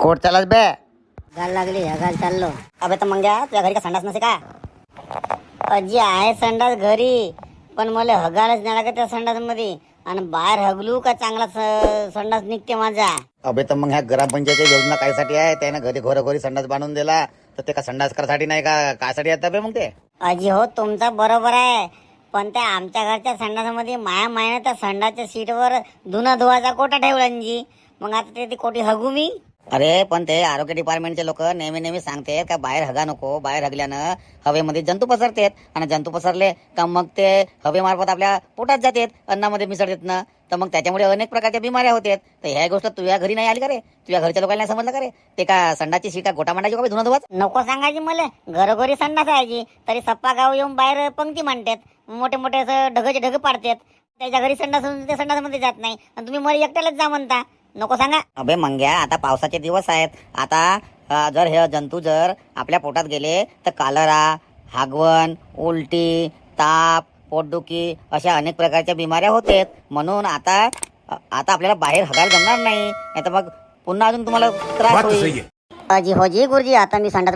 Coat चालत बे. गाल लागली गाल चाललो. अबे तर मंग्या तुझ्या घरी का संडास नसे का? अजी आहे संडास घरी, पण मला हगायलाच नाही लागत त्या संडास मध्ये. आणि बाहेर हगलू का चांगला संडास निघते माझा. अबे तर मग ह्या ग्रामपंचायतची योजना कायसाठी आहे? त्यानं घरी घरोघरी संडास बांधून दिला, तर ते का संडास करासाठी नाही का कायसाठी येतात बे मग ते? अजी हो तुमचा बरोबर आहे, पण त्या आमच्या घरच्या संडासामध्ये माया मायाने त्या संडासच्या सीटवर धुणं धुवायचा कोटा ठेवला जी. मग आता ते ती कोटी हगू मी? अरे पण ते आरोग्य डिपार्टमेंटचे लोक नेहमी नेहमी सांगतात का बाहेर हगा नको, बाहेर हगल्यानं हवेमध्ये जंतू पसरतात, आणि जंतू पसरले का मग ते हवेमार्फत आपल्या पोटात जातात, अन्नामध्ये मिसळतात ना, तर मग त्याच्यामुळे अनेक प्रकारच्या बिमाऱ्या होतात. तर ह्या गोष्ट तुझ्या घरी नाही आली का रे? तुझ्या घरच्या लोकांना नाही समजलं का रे? ते का संडासची सीटा गोटा मांडायची का धुणं धुवाच? नको सांगायची मला, घरोघरी संडास आहे जी, तरी सप्पा गाव येऊन बाहेर पंक्ती मांडतात, मोठे मोठे असं ढगचे ढग पाडतात. त्याच्या घरी संडास ते संडासमध्ये जात नाही, आणि तुम्ही मला एकट्यालाच जा म्हणता. नको सांगा. अबे मंग्या, आता पावसाचे दिवस आहेत. आता जर हे जंतू जर आपल्या पोटात गेले तर कालरा, हागवण, उलटी, ताप, पोटदुखी अशा अनेक प्रकारच्या बिमाऱ्या होतात. म्हणून आता आपल्याला बाहेर हगायला जमणार नाही तर मग पुन्हा अजून तुम्हाला त्रास होईल. अजी हो जी गुरुजी, आता मी संडास